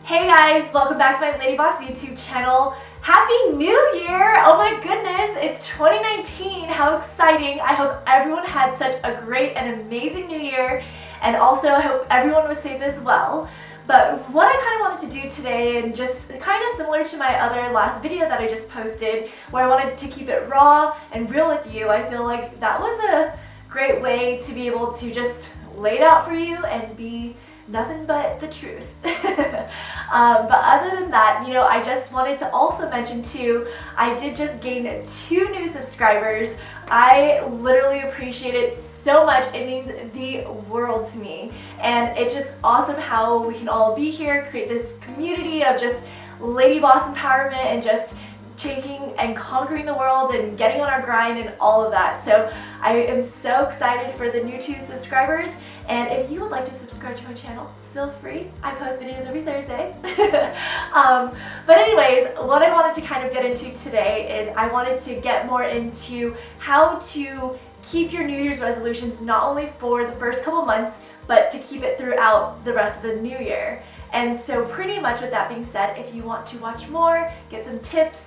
Hey guys, welcome back to my Lady Boss YouTube channel. Happy New Year! Oh my goodness, it's 2019. How exciting. I hope everyone had such a great and amazing new year, and also I hope everyone was safe as well. But what I kind of wanted to do today, and just kind of similar to my other last video that I just posted, where I wanted to keep it raw and real with you, I feel like that was a great way to be able to just lay it out for you and be nothing but the truth. But other than that, I just wanted to also mention too, I did just gain 2 new subscribers. I literally appreciate it so much. It means the world to me, and it's just awesome how we can all be here, create this community of just lady boss empowerment and just taking and conquering the world and getting on our grind and all of that. So I am so excited for the new 2 subscribers, and if you would like to subscribe to my channel, feel free. I post videos every Thursday. But anyways, what I wanted to kind of get into today is I wanted to get more into how to keep your New Year's resolutions not only for the first couple months, but to keep it throughout the rest of the new year. And so pretty much with that being said, if you want to watch more, get some tips,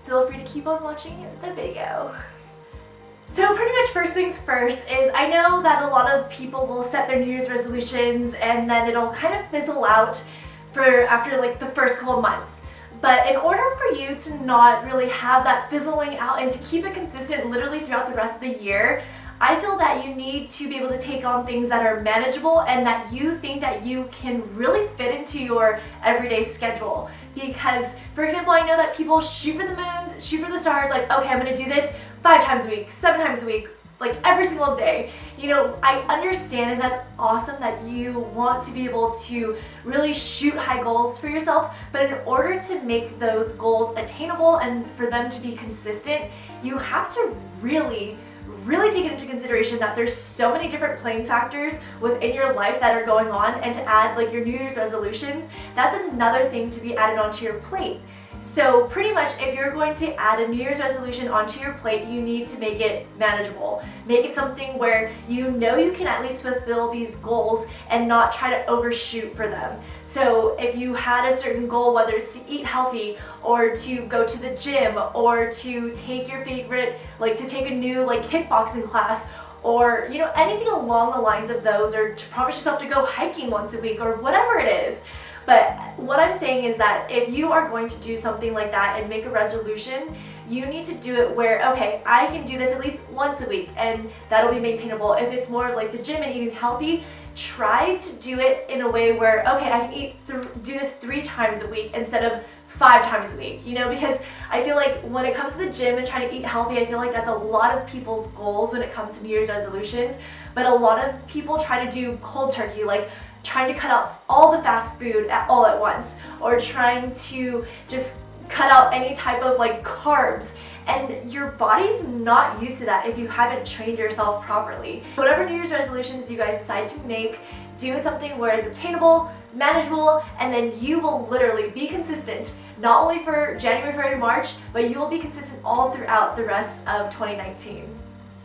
feel free to keep on watching the video. So pretty much first things first is I know that a lot of people will set their New Year's resolutions and then it'll kind of fizzle out after like the first couple months. But in order for you to not really have that fizzling out and to keep it consistent literally throughout the rest of the year, I feel that you need to be able to take on things that are manageable and that you think that you can really fit into your everyday schedule. Because, for example, I know that people shoot for the moons, shoot for the stars, like, okay, I'm gonna do this 5 times a week, 7 times a week, like every single day. I understand, and that's awesome that you want to be able to really shoot high goals for yourself, but in order to make those goals attainable and for them to be consistent, you have to really take it into consideration that there's so many different playing factors within your life that are going on, and to add like your New Year's resolutions, that's another thing to be added onto your plate. So pretty much if you're going to add a New Year's resolution onto your plate, you need to make it manageable. Make it something where you can at least fulfill these goals and not try to overshoot for them. So if you had a certain goal, whether it's to eat healthy or to go to the gym or to take your favorite, to take a new kickboxing class, or anything along the lines of those, or to promise yourself to go hiking once a week or whatever it is. But what I'm saying is that if you are going to do something like that and make a resolution, you need to do it where, okay, I can do this at least once a week and that'll be maintainable. If it's more of like the gym and eating healthy, try to do it in a way where, okay, I can do this 3 times a week instead of 5 times a week, because I feel like when it comes to the gym and trying to eat healthy, I feel like that's a lot of people's goals when it comes to New Year's resolutions. But a lot of people try to do cold turkey, like trying to cut out all the fast food all at once, or trying to just cut out any type of carbs. And your body's not used to that if you haven't trained yourself properly. Whatever New Year's resolutions you guys decide to make, do it something where it's attainable, manageable, and then you will literally be consistent, not only for January, February, March, but you will be consistent all throughout the rest of 2019.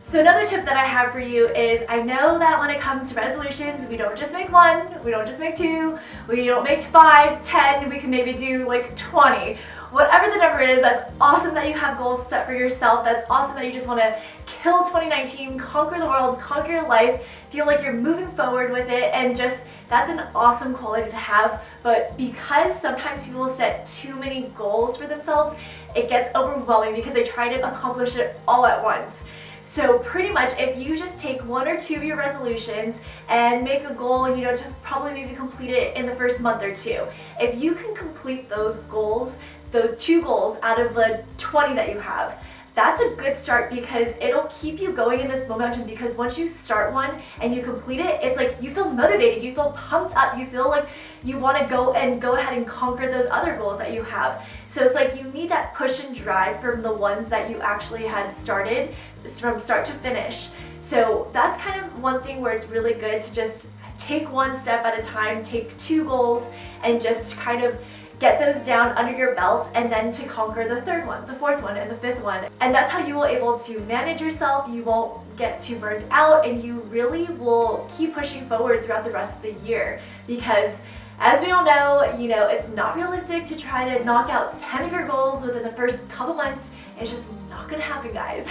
So another tip that I have for you is, I know that when it comes to resolutions, we don't just make 1, we don't just make 2, we don't make 5, 10, we can maybe do 20. Whatever the number is, that's awesome that you have goals set for yourself. That's awesome that you just want to kill 2019, conquer the world, conquer your life, feel like you're moving forward with it, and just that's an awesome quality to have. But because sometimes people set too many goals for themselves, it gets overwhelming because they try to accomplish it all at once. So pretty much if you just take 1 or 2 of your resolutions and make a goal, to probably maybe complete it in the first month or 2. If you can complete those goals, those 2 goals out of the 20 that you have, that's a good start, because it'll keep you going in this momentum. Because once you start one and you complete it, it's like you feel motivated, you feel pumped up, you feel like you want to go ahead and conquer those other goals that you have. So it's like you need that push and drive from the ones that you actually had started from start to finish. So that's kind of one thing where it's really good to just take 1 step at a time, take 2 goals, and just kind of get those down under your belt, and then to conquer the 3rd one, the 4th one, and the 5th one. And that's how you will able to manage yourself. You won't get too burnt out, and you really will keep pushing forward throughout the rest of the year. Because As we all know, it's not realistic to try to knock out 10 of your goals within the first couple months. It's just not gonna happen, guys.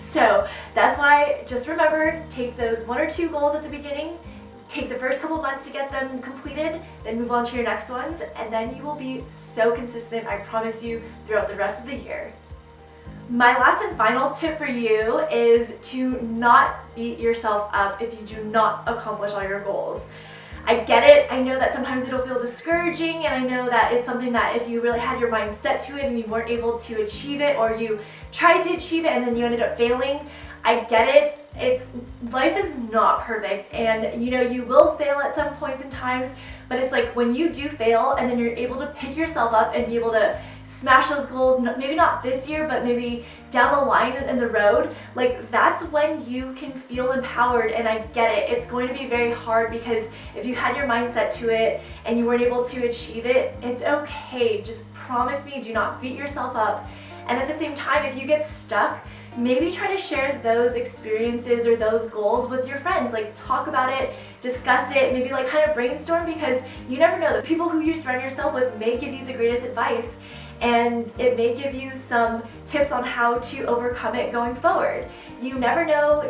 So that's why, just remember, take those 1 or 2 goals at the beginning, take the first couple months to get them completed, then move on to your next ones, and then you will be so consistent, I promise you, throughout the rest of the year. My last and final tip for you is to not beat yourself up if you do not accomplish all your goals. I get it. I know that sometimes it'll feel discouraging, and I know that it's something that if you really had your mind set to it and you weren't able to achieve it, or you tried to achieve it and then you ended up failing, I get it. Life is not perfect, and you will fail at some points and times, but it's like when you do fail and then you're able to pick yourself up and be able to smash those goals, maybe not this year, but maybe down the line in the road, like that's when you can feel empowered. And I get it, it's going to be very hard, because if you had your mind set to it and you weren't able to achieve it, it's okay. Just promise me, do not beat yourself up. And at the same time, if you get stuck, maybe try to share those experiences or those goals with your friends. Like, talk about it, discuss it, maybe like kind of brainstorm, because you never know, the people who you surround yourself with may give you the greatest advice, and it may give you some tips on how to overcome it going forward. You never know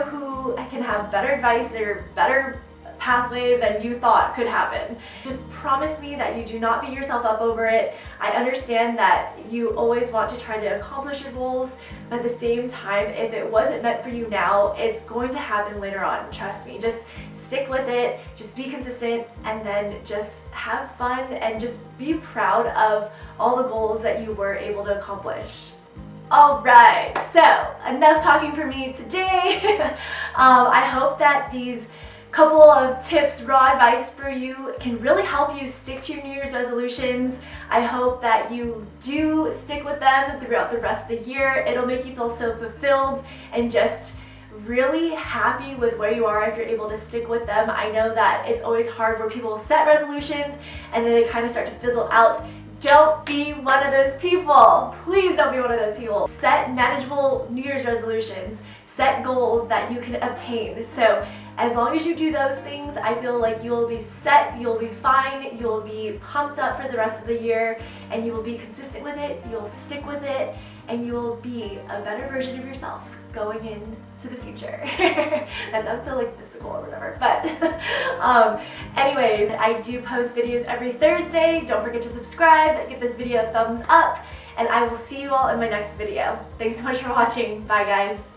who can have better advice or better pathway than you thought could happen. Just promise me that you do not beat yourself up over it. I understand that you always want to try to accomplish your goals, but at the same time, if it wasn't meant for you now, it's going to happen later on. Trust me. Just stick with it, just be consistent, and then just have fun and just be proud of all the goals that you were able to accomplish. Alright, so enough talking for me today. I hope that these couple of tips, raw advice for you, can really help you stick to your New Year's resolutions. I hope that you do stick with them throughout the rest of the year. It'll make you feel so fulfilled and just really happy with where you are if you're able to stick with them. I know that it's always hard where people set resolutions and then they kind of start to fizzle out. Don't be one of those people. Please don't be one of those people. Set manageable New Year's resolutions. Set goals that you can obtain. So as long as you do those things, I feel like you will be set, you'll be fine, you'll be pumped up for the rest of the year, and you will be consistent with it, you'll stick with it, and you will be a better version of yourself going into the future. That sounds so like mystical or whatever, but anyways, I do post videos every Thursday. Don't forget to subscribe, give this video a thumbs up, and I will see you all in my next video. Thanks so much for watching. Bye, guys.